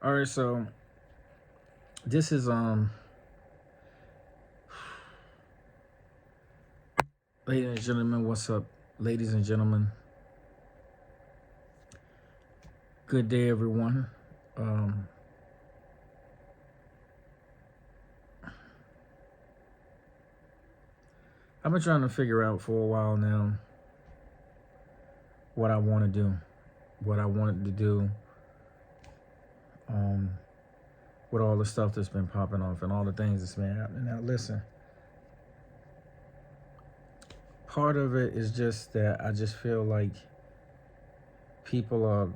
All right, so this is ladies and gentlemen, what's up? Ladies and gentlemen, good day everyone. Um I've been trying to figure out for a while now what I want to do, what I wanted to do um with all the stuff that's been popping off and all the things that's been happening. Now listen, part of it is just that I just feel like people are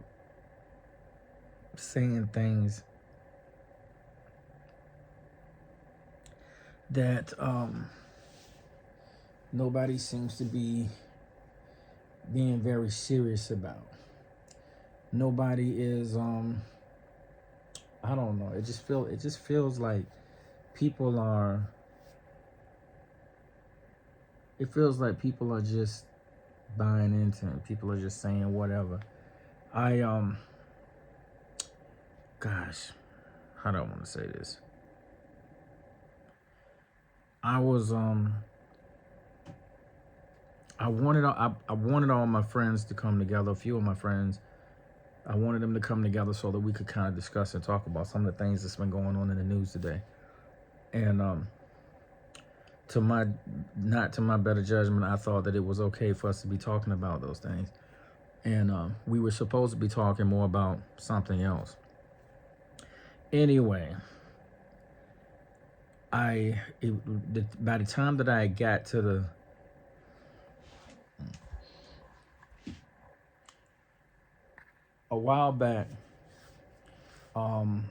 saying things that nobody seems to be being very serious about. Nobody is I don't know. It just feels like people are it feels like people are just buying into it. People are just saying whatever. I gosh, how do I want to say this? I was I wanted all my friends to come together, a few of my friends. I wanted them to come together so that we could kind of discuss and talk about some of the things that's been going on in the news today. And to my not to my better judgment, I thought that it was okay for us to be talking about those things. And we were supposed to be talking more about something else. Anyway, by the time that I got to a while back, um,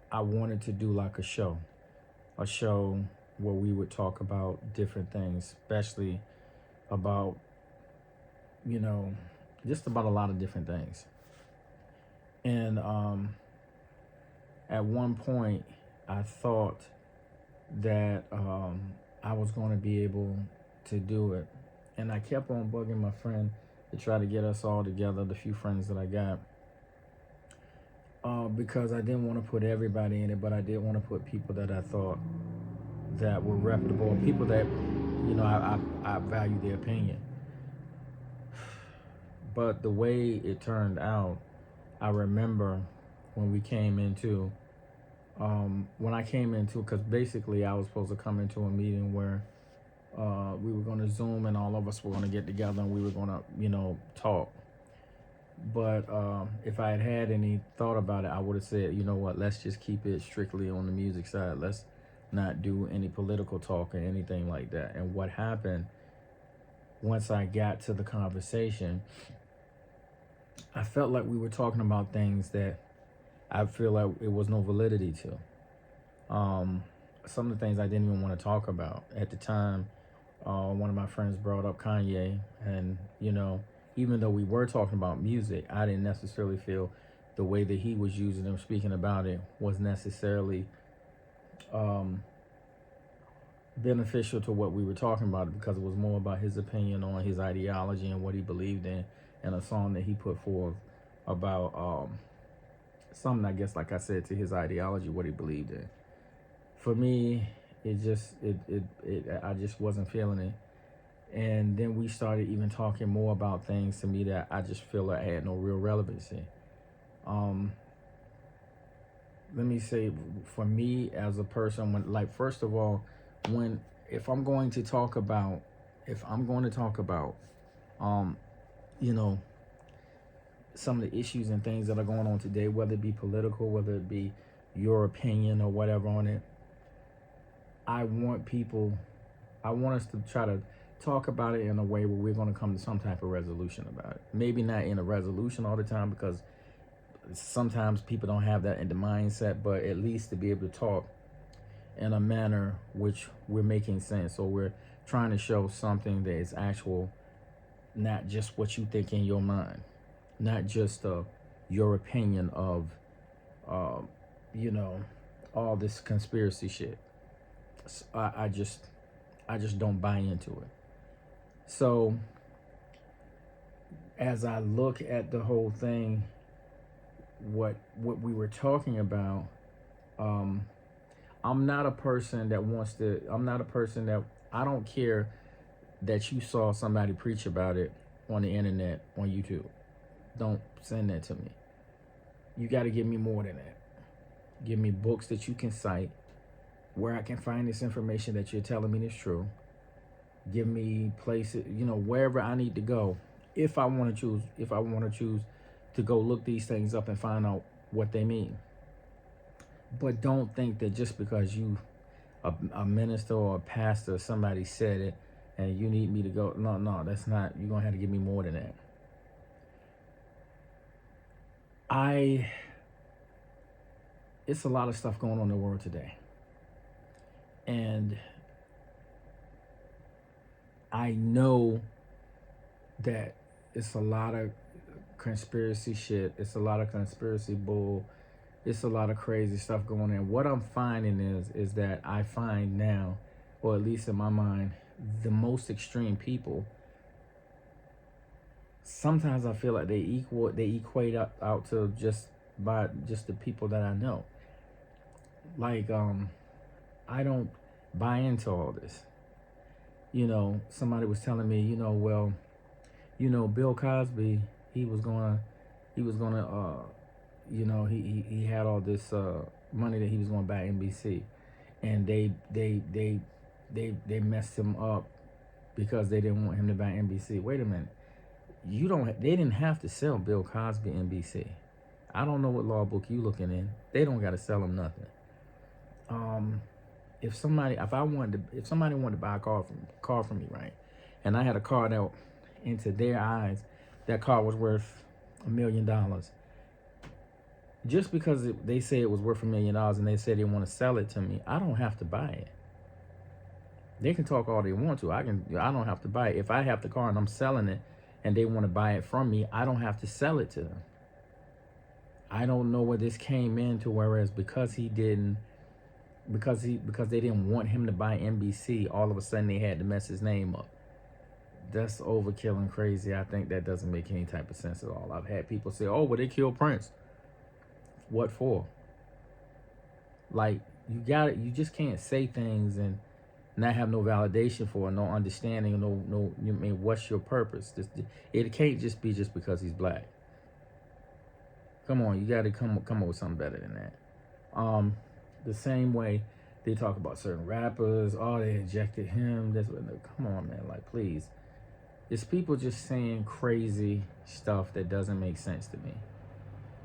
I wanted to do like a show where we would talk about different things, especially about, you know, just about a lot of different things. And at one point, I thought that I was going to be able to do it. And I kept on bugging my friend to try to get us all together, the few friends that I got, because I didn't want to put everybody in it, but I did want to put people that I thought that were reputable, people that, I value their opinion. But the way it turned out, I remember when we came into, when I came into, because basically I was supposed to come into a meeting where we were going to Zoom and all of us were going to get together and we were going to, talk. But if I had had any thought about it, I would have said, you know what, let's just keep it strictly on the music side. Let's not do any political talk or anything like that. And what happened once I got to the conversation, I felt like we were talking about things that I feel like it was no validity to. Some of the things I didn't even want to talk about at the time. One of my friends brought up Kanye, and even though we were talking about music, I didn't necessarily feel the way that he was using and speaking about it was necessarily beneficial to what we were talking about, because it was more about his opinion on his ideology and what he believed in, and a song that he put forth about something, I guess, like I said, to his ideology, what he believed in. For me, I just wasn't feeling it. And then we started even talking more about things to me that I just feel like had no real relevancy. Um, Let me say, for me as a person, when, like, first of all, when if I'm going to talk about, um, you know, some of the issues and things that are going on today, whether it be political, whether it be your opinion or whatever on it, I want people, I want us to try to talk about it in a way where we're going to come to some type of resolution about it. Maybe not in a resolution all the time, because sometimes people don't have that in the mindset, but at least to be able to talk in a manner which we're making sense. So we're trying to show something that is actual, not just what you think in your mind, not just your opinion of, uh, you know, all this conspiracy shit. I just don't buy into it. So as I look at the whole thing, what we were talking about, um, I'm not a person that wants to. I'm not a person that I don't care that you saw somebody preach about it on the internet on YouTube. Don't send that to me. You got to give me more than that. Give me books that you can cite where I can find this information that you're telling me is true. Give me places, wherever I need to go. If I want to choose, to go look these things up and find out what they mean. But don't think that just because you a minister or a pastor, somebody said it, and you need me to go. No, that's not. You're gonna have to give me more than that. It's a lot of stuff going on in the world today, and I know that it's a lot of conspiracy shit. It's a lot of conspiracy bull. It's a lot of crazy stuff going on. What I'm finding is that I find now, or at least in my mind, the most extreme people, sometimes I feel like they equate out to just the people that I know. Like, I don't buy into all this. Somebody was telling me, well, Bill Cosby, he was gonna, he had all this money that he was gonna buy NBC, and they messed him up because they didn't want him to buy NBC. Wait a minute, they didn't have to sell Bill Cosby NBC. I don't know what law book you looking in. They don't got to sell him nothing. If somebody wanted to buy a car from me, right, and I had a car that, into their eyes, that car was worth $1 million. Just because they say it was worth $1 million and they say they want to sell it to me, I don't have to buy it. They can talk all they want to. I don't have to buy it. If I have the car and I'm selling it, and they want to buy it from me, I don't have to sell it to them. I don't know where this came into, whereas because they didn't want him to buy NBC, all of a sudden they had to mess his name up. That's overkill and crazy. I think that doesn't make any type of sense at all. I've had people say, "Oh, well, they killed Prince." What for? Like, you just can't say things and not have no validation for it, no understanding, no. I mean, what's your purpose? It can't just be just because he's black. Come on, you got to come up with something better than that. The same way they talk about certain rappers, oh, they ejected him. Come on, man, like, please. It's people just saying crazy stuff that doesn't make sense to me,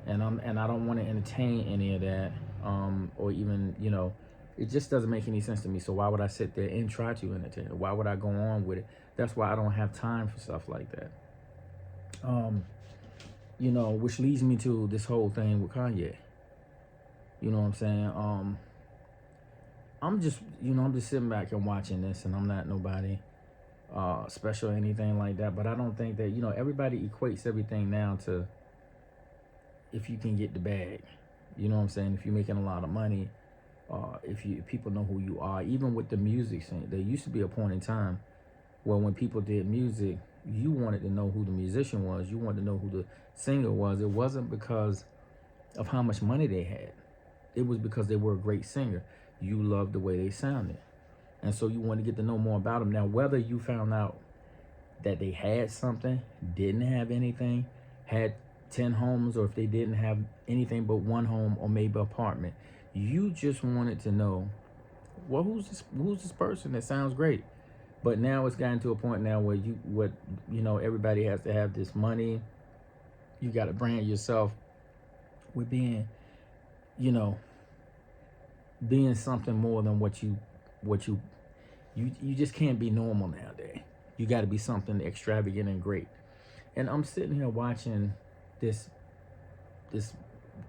and I don't want to entertain any of that, or even it just doesn't make any sense to me. So why would I sit there and try to entertain it? Why would I go on with it? That's why I don't have time for stuff like that. Which leads me to this whole thing with Kanye. You know what I'm saying? I'm just sitting back and watching this, and I'm not nobody special or anything like that. But I don't think that, everybody equates everything now to if you can get the bag. You know what I'm saying? If you're making a lot of money, if people know who you are. Even with the music scene, there used to be a point in time where when people did music, you wanted to know who the musician was. You wanted to know who the singer was. It wasn't because of how much money they had. It was because they were a great singer. You loved the way they sounded. And so you wanted to get to know more about them. Now, whether you found out that they had something, didn't have anything, had 10 homes, or if they didn't have anything but one home or maybe apartment, you just wanted to know, well, who's this person that sounds great? But now it's gotten to a point now where everybody has to have this money. You got to brand yourself with being something more than what you just can't be normal nowadays. You got to be something extravagant and great. And I'm sitting here watching this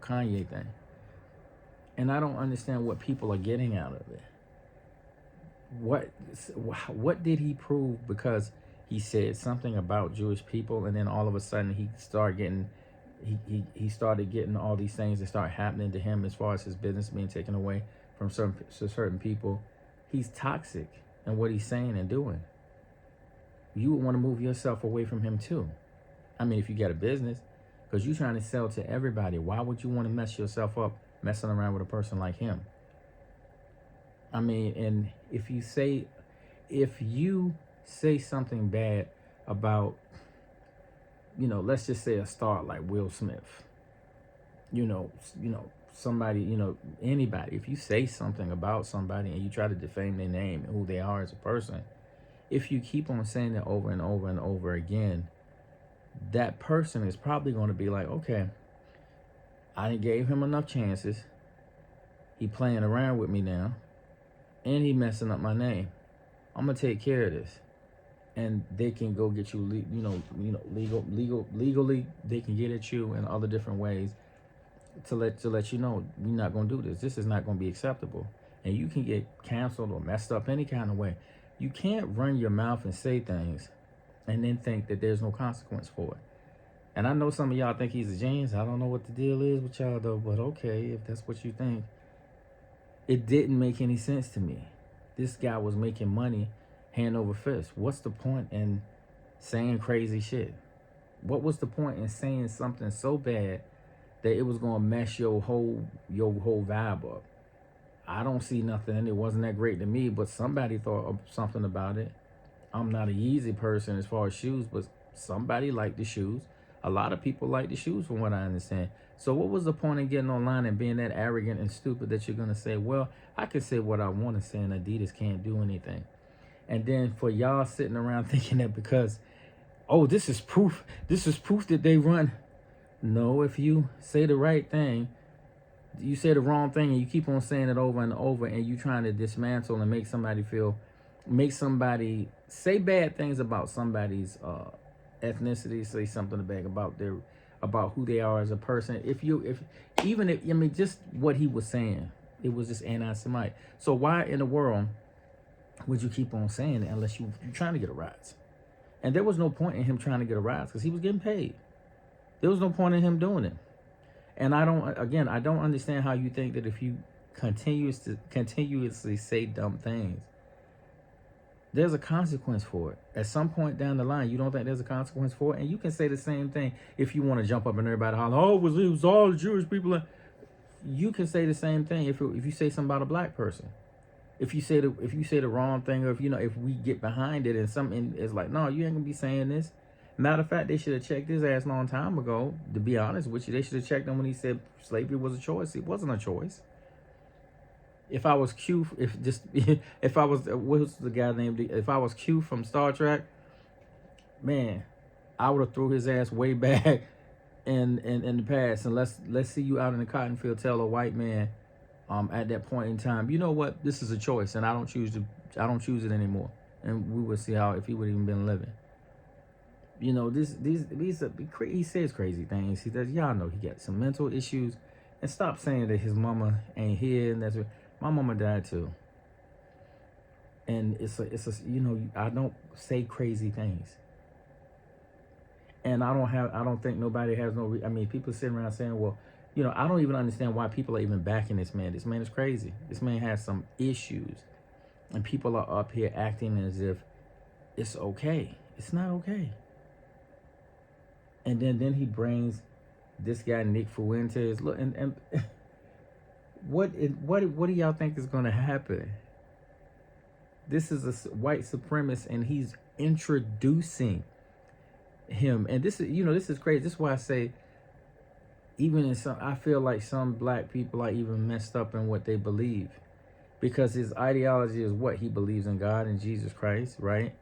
Kanye thing, and I don't understand what people are getting out of it. What did he prove? Because he said something about Jewish people, and then all of a sudden he started getting all these things that start happening to him as far as his business being taken away from certain people. He's toxic in what he's saying and doing. You would want to move yourself away from him too. I mean, if you got a business, because you're trying to sell to everybody. Why would you want to mess yourself up messing around with a person like him? I mean, and if you say something bad about, let's just say a star like Will Smith, somebody, anybody, if you say something about somebody and you try to defame their name and who they are as a person, if you keep on saying it over and over and over again, that person is probably going to be like, okay, I gave him enough chances. He playing around with me now, and he messing up my name. I'm gonna take care of this, and they can go get you, legally. They can get at you in other different ways to let you know we're not gonna do this. This is not gonna be acceptable, and you can get canceled or messed up any kind of way. You can't run your mouth and say things, and then think that there's no consequence for it. And I know some of y'all think he's a genius. I don't know what the deal is with y'all though, but okay, if that's what you think. It didn't make any sense to me. This guy was making money hand over fist. What's the point in saying crazy shit? What was the point in saying something so bad that it was gonna mess your whole vibe up? I don't see nothing, and it wasn't that great to me, but somebody thought of something about it. I'm not a Yeezy person as far as shoes, but somebody liked the shoes. A lot of people like the shoes from what I understand. So what was the point in getting online and being that arrogant and stupid that you're going to say, well, I can say what I want to say and Adidas can't do anything. And then for y'all sitting around thinking that because, oh, this is proof that they run. No, if you say the right thing, you say the wrong thing and you keep on saying it over and over and you trying to dismantle and make somebody say bad things about somebody's ethnicity, say something bad about who they are as a person. Just what he was saying, it was just anti-Semite. So why in the world would you keep on saying it unless you're trying to get a rise? And there was no point in him trying to get a rise because he was getting paid. There was no point in him doing it. And I don't understand how you think that if you continuously say dumb things, there's a consequence for it. At some point down the line, you don't think there's a consequence for it? And you can say the same thing if you want to jump up and everybody holler, oh, it was all the Jewish people. You can say the same thing if you say something about a black person. If you say the wrong thing, or if we get behind it and something is like, no, you ain't gonna be saying this. Matter of fact, they should have checked his ass a long time ago. To be honest with you, they should have checked him when he said slavery was a choice. It wasn't a choice. If I was Q, if I was, what's the guy named? If I was Q from Star Trek, man, I would have threw his ass way back in the past. And let's see you out in the cotton field tell a white man, at that point in time, you know what, this is a choice, and I don't choose it anymore. And we would see how if he would even been living. He says crazy things. He does. Y'all know he got some mental issues. And stop saying that his mama ain't here. And that's what, my mama died too. And I don't say crazy things. And I don't think nobody has no. People sitting around saying, well, I don't even understand why people are even backing this man. This man is crazy. This man has some issues, and people are up here acting as if it's okay. It's not okay. And then he brings this guy Nick Fuentes. Look, and what do y'all think is going to happen? This is a white supremacist, and he's introducing him. And this is crazy. This is why I say, I feel like some black people are even messed up in what they believe, because his ideology is what he believes in: God and Jesus Christ, right?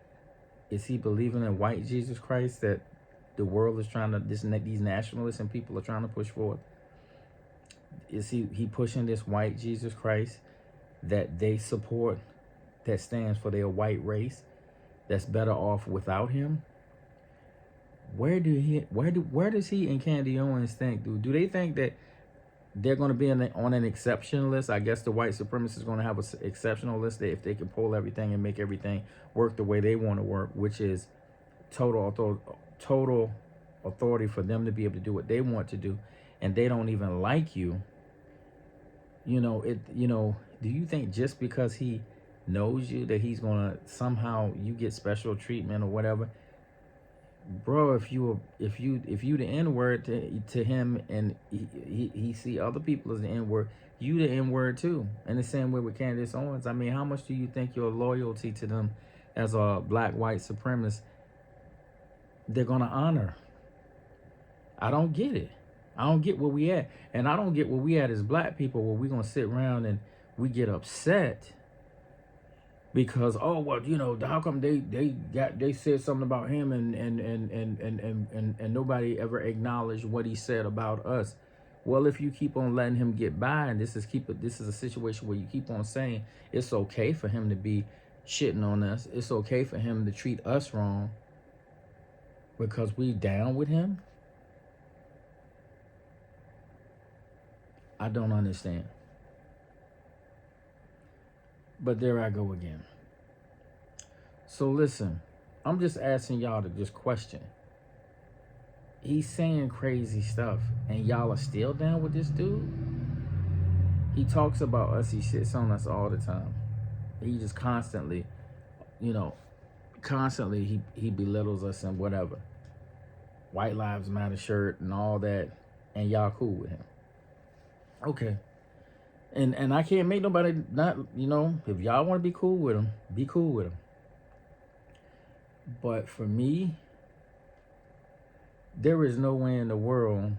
Is he believing in white Jesus Christ that the world is trying to, these nationalists and people are trying to push forward? Is he pushing this white Jesus Christ that they support, that stands for their white race, that's better off without him? Where does he and Candy Owens think? Do they think that they're going to be on an exception list? I guess the white supremacists is going to have an exceptional list that if they can pull everything and make everything work the way they want to work, which is total authority for them to be able to do what they want to do, and they don't even like you. Do you think just because he knows you that he's going to somehow you get special treatment or whatever? bro, if you the N word to him, and he see other people as the N word, you the N word too. And the same way with Candace Owens. I mean, how much do you think your loyalty to them as a black white supremacist they're gonna honor? I don't get it. I don't get where we at, and I don't get where we at as black people, where we gonna sit around and we get upset because, oh well, you know, how come they said something about him, and nobody ever acknowledged what he said about us. Well, if you keep on letting him get by, and this is a situation where you keep on saying it's okay for him to be shitting on us, it's okay for him to treat us wrong because we down with him. I don't understand. But there I go again. So listen, I'm just asking y'all to just question. He's saying crazy stuff, and y'all are still down with this dude? He talks about us, he shits on us all the time. He just constantly, he belittles us and whatever. White Lives Matter shirt and all that, and y'all cool with him. Okay. And I can't make nobody not, if y'all want to be cool with him, be cool with him. But for me, there is no way in the world,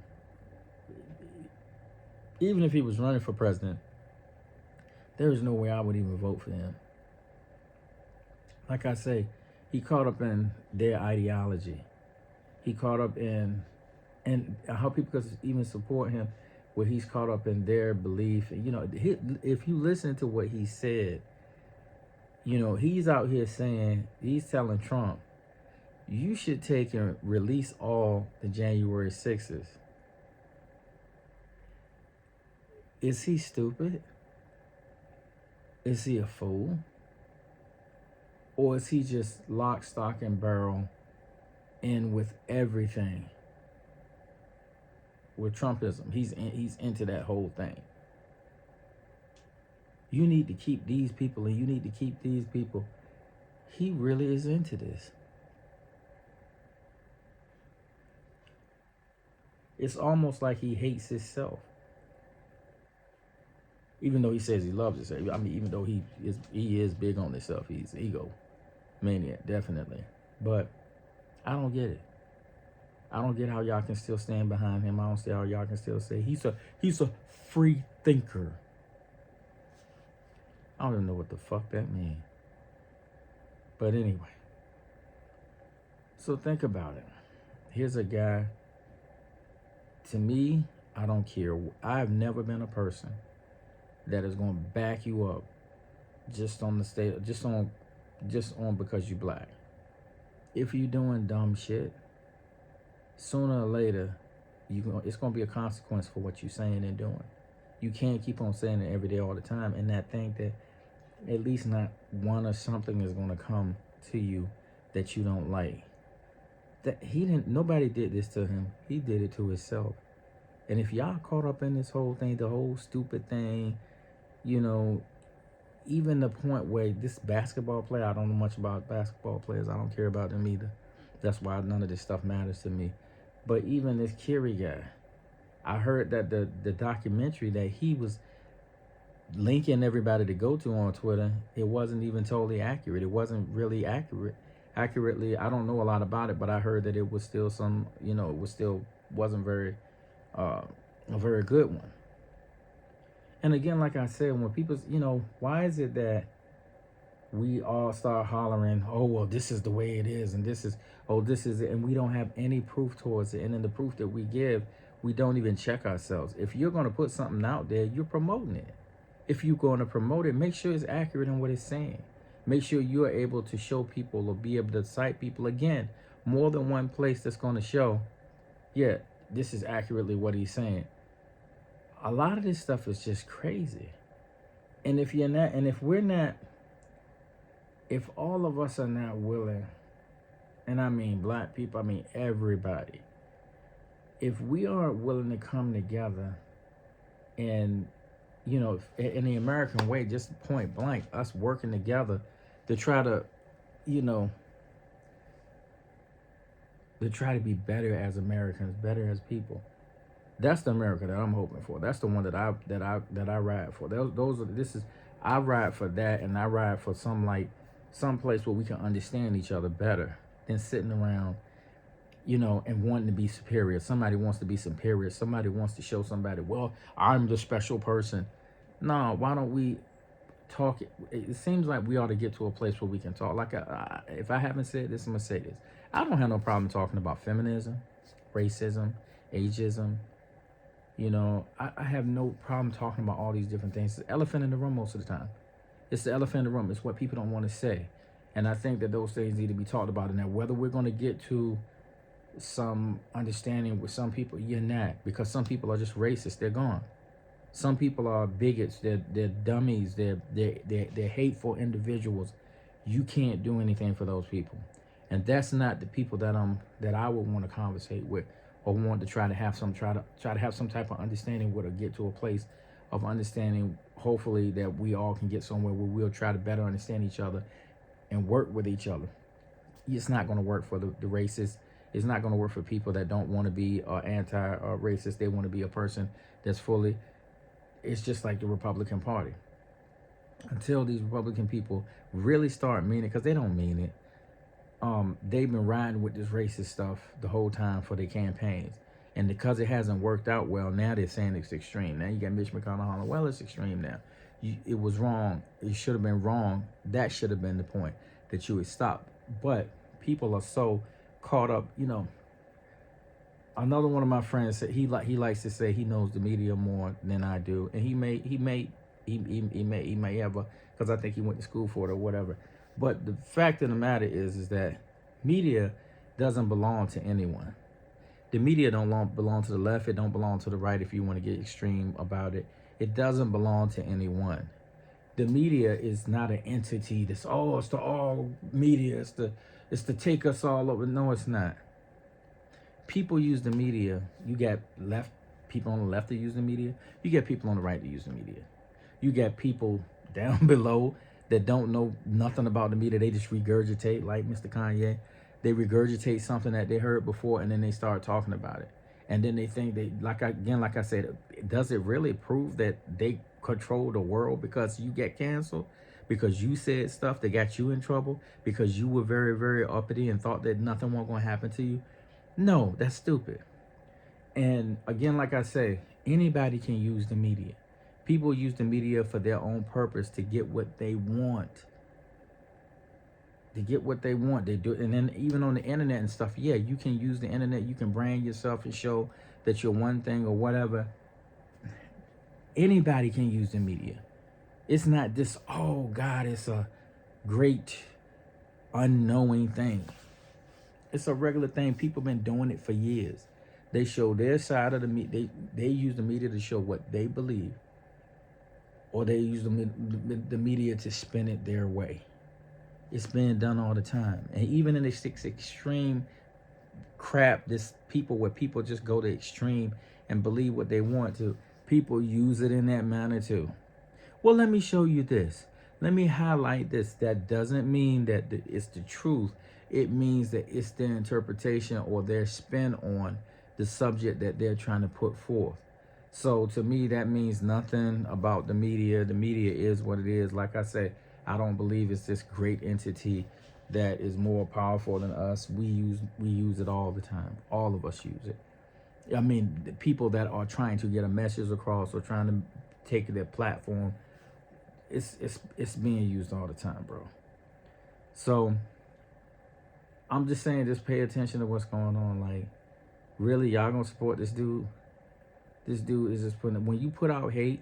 even if he was running for president, there is no way I would even vote for him. Like I say, he caught up in their ideology. He caught up in, and how people could even support him, where he's caught up in their belief. If you listen to what he said, he's out here saying, he's telling Trump, you should take and release all the January 6th. Is he stupid? Is he a fool? Or is he just lock, stock, and barrel in with everything? With Trumpism, he's into that whole thing. You need to keep these people, and you need to keep these people. He really is into this. It's almost like he hates himself. Even though he says he loves himself. I mean, even though he is big on himself. He's an ego maniac, definitely. But I don't get it. I don't get how y'all can still stand behind him. I don't see how y'all can still say he's a free thinker. I don't even know what the fuck that means. But anyway. So think about it. Here's a guy. To me, I don't care. I've never been a person that is going to back you up just on the state, just on because you black. If you're doing dumb shit, sooner or later, it's going to be a consequence for what you're saying and doing. You can't keep on saying it every day all the time and not think that at least not one or something is going to come to you that you don't like. That nobody did this to him. He did it to himself. And if y'all caught up in this whole thing, the whole stupid thing, even the point where this basketball player, I don't know much about basketball players. I don't care about them either. That's why none of this stuff matters to me. But even this Kerry guy, I heard that the documentary that he was linking everybody to go to on Twitter, it wasn't even totally accurate. It wasn't really accurately. I don't know a lot about it, but I heard that it was still wasn't very a very good one. And again, like I said, when people, why is it that we all start hollering, oh, well, this is the way it is, and this is it, and we don't have any proof towards it. And in the proof that we give, we don't even check ourselves. If you're going to put something out there, you're promoting it. If you're going to promote it, make sure it's accurate in what it's saying. Make sure you're able to show people or be able to cite people, again, more than one place that's going to show, yeah, this is accurately what he's saying. A lot of this stuff is just crazy. And if all of us are not willing, and I mean black people, I mean everybody, if we aren't willing to come together and, in the American way, just point blank, us working together to try to, to try to be better as Americans, better as people. That's the America that I'm hoping for. That's the one that I ride for. Those are this is I ride for that, and I ride for some place where we can understand each other better than sitting around, and wanting to be superior. Somebody wants to be superior. Somebody wants to show somebody, well, I'm the special person. No, why don't we talk? It seems like we ought to get to a place where we can talk. Like, if I haven't said this, I'm gonna say this. I don't have no problem talking about feminism, racism, ageism. I have no problem talking about all these different things. It's the elephant in the room most of the time. It's the elephant in the room. It's what people don't want to say. And I think that those things need to be talked about. And that whether we're going to get to some understanding with some people, you're not. Because some people are just racist. They're gone. Some people are bigots. They're dummies. They're hateful individuals. You can't do anything for those people. And that's not the people that I would want to conversate with, or want to try to have some type of understanding with, or get to a place of understanding, hopefully, that we all can get somewhere where we'll try to better understand each other and work with each other. It's not going to work for the racists. It's not going to work for people that don't want to be anti-racist. They want to be a person that's fully. It's just like the Republican Party. Until these Republican people really start meaning, because they don't mean it. They've been riding with this racist stuff the whole time for their campaigns. And because it hasn't worked out well, now they're saying it's extreme. Now you got Mitch McConnell hollering, well, it's extreme now. It was wrong. It should have been wrong. That should have been the point, that you would stop. But people are so caught up, Another one of my friends said he likes to say he knows the media more than I do. And he may have because I think he went to school for it or whatever. But the fact of the matter is that media doesn't belong to anyone. The media don't belong to the left. It don't belong to the right, if you want to get extreme about it. It doesn't belong to anyone. The media is not an entity that's, it's the all media. It's to take us all over. No, it's not. People use the media. You got people on the left that use the media. You get people on the right that use the media. You got people down below that don't know nothing about the media. They just regurgitate, like Mr. Kanye. They regurgitate something that they heard before, and then they start talking about it. And then they think like I said, does it really prove that they control the world because you get canceled? Because you said stuff that got you in trouble? Because you were very, very uppity and thought that nothing was going to happen to you? No, that's stupid. And again, like I say, anybody can use the media. People use the media for their own purpose, to get what they want. They do it. And then even on the internet and stuff, yeah, you can use the internet. You can brand yourself and show that you're one thing or whatever. Anybody can use the media. It's not this, oh God, it's a great unknowing thing. It's a regular thing. People been doing it for years. They show their side of the media. They use the media to show what they believe, or they use the media to spin it their way. It's being done all the time. And even in this extreme crap, where people just go to extreme and believe what they want to, people use it in that manner too. Well, let me show you this. Let me highlight this. That doesn't mean that it's the truth. It means that it's their interpretation or their spin on the subject that they're trying to put forth. So to me, that means nothing about the media. The media is what it is. Like I said, I don't believe it's this great entity that is more powerful than us. We use it all the time. All of us use it. I mean, the people that are trying to get a message across or trying to take their platform, it's being used all the time, bro. So I'm just saying, just pay attention to what's going on. Like, really, y'all gonna support this dude? This dude is just when you put out hate,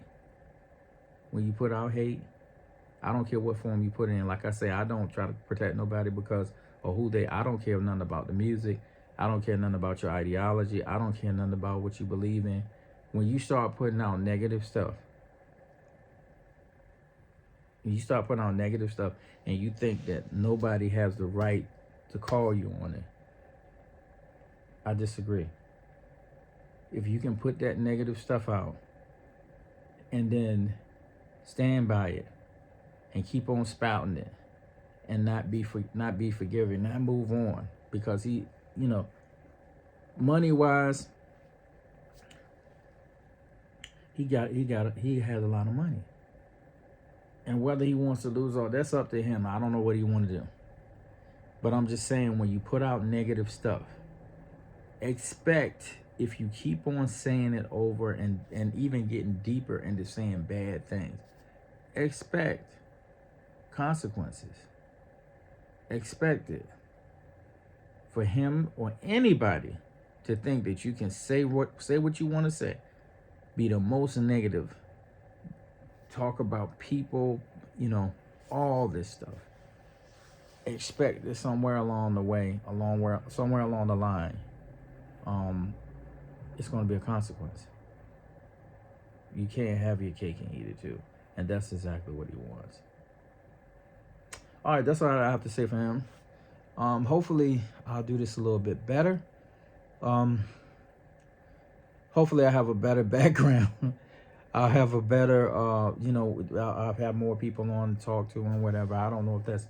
I don't care what form you put it in. Like I say, I don't try to protect nobody because of I don't care nothing about the music. I don't care nothing about your ideology. I don't care nothing about what you believe in. When you start putting out negative stuff, and you think that nobody has the right to call you on it, I disagree. If you can put that negative stuff out and then stand by it and keep on spouting it and not be forgiving, not move on, because money wise, he has a lot of money. And whether he wants to lose all, that's up to him. I don't know what he want to do. But I'm just saying, when you put out negative stuff, expect, if you keep on saying it over and even getting deeper into saying bad things, expect consequences. Expect it. For him or anybody to think that you can say what you want to say, be the most negative, talk about people, all this stuff. Expect that somewhere along the way, somewhere along the line, it's going to be a consequence. You can't have your cake and eat it too. And that's exactly what he wants. All right, that's all I have to say for him. Hopefully I'll do this a little bit better. Hopefully I have a better background. I'll have a better, I'll have more people on to talk to and whatever. I don't know if that's,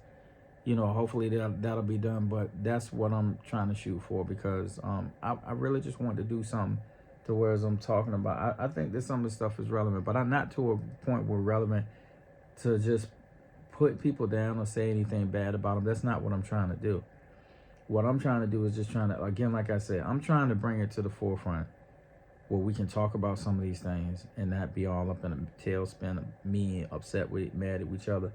hopefully that'll be done, but that's what I'm trying to shoot for, because I really just want to do something to where, as I'm talking about, I think that some of the stuff is relevant, but I'm not to a point where relevant to just put people down or say anything bad about them. That's not what I'm trying to do. What I'm trying to do is just trying to, again, like I said, I'm trying to bring it to the forefront where we can talk about some of these things and not be all up in a tailspin of me upset with, mad at each other.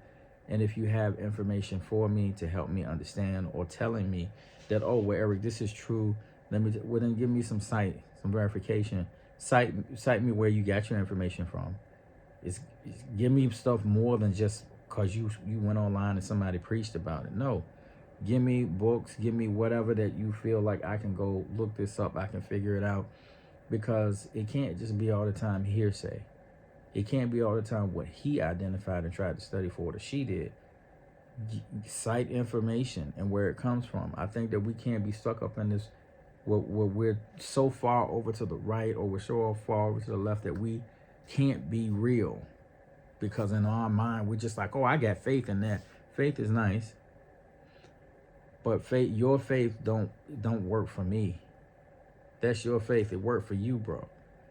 And if you have information for me to help me understand, or telling me that, oh, well, Eric, this is true, then give me some verification. Cite me where you got your information from. It's give me stuff more than just because you went online and somebody preached about it. No, give me books, give me whatever that you feel like I can go look this up, I can figure it out, because it can't just be all the time hearsay. It can't be all the time what he identified and tried to study for, or she did. Cite information and where it comes from. I think that we can't be stuck up in this where we're so far over to the right, or we're so far over to the left, that we can't be real, because in our mind we're just like, oh, I got faith in that. Faith is nice, but your faith don't work for me. That's your faith. It worked for you, bro.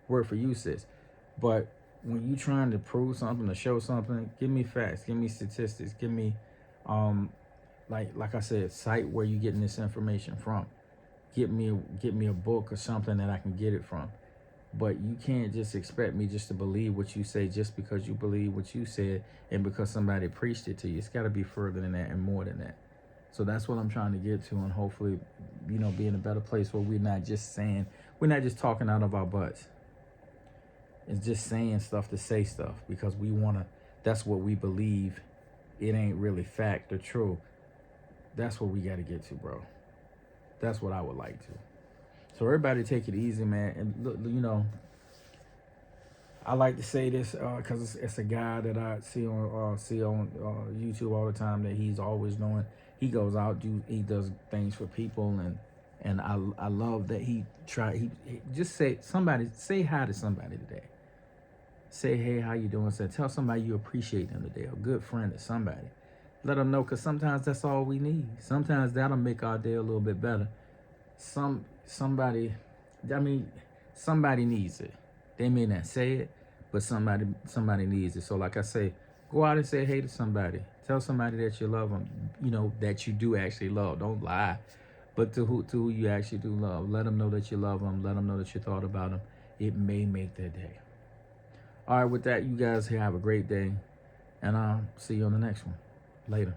Worked for you, sis. But when you trying to prove something, to show something, give me facts, give me statistics, give me like I said, cite where you getting this information from. Get me a book or something that I can get it from. But you can't just expect me just to believe what you say just because you believe what you said and because somebody preached it to you. It's got to be further than that and more than that. So that's what I'm trying to get to, and hopefully, be in a better place where we're not just talking out of our butts. It's just saying stuff to say stuff because that's what we believe. It ain't really fact or true. That's what we got to get to, bro. That's what I would like to. So everybody take it easy, man. And look, I like to say this because it's a guy that I see on YouTube all the time, that he's always doing. He goes out, he does things for people, and I love that he just say hi to somebody today. Say, hey, how you doing? Tell somebody you appreciate them today. A good friend or somebody. Let them know, because sometimes that's all we need. Sometimes that'll make our day a little bit better. Somebody needs it. They may not say it, but somebody needs it. So like I say, go out and say hey to somebody. Tell somebody that you love them, that you do actually love. Don't lie, but to who you actually do love. Let them know that you love them. Let them know that you thought about them. It may make their day. All right, with that, you guys have a great day, and I'll see you on the next one. Later.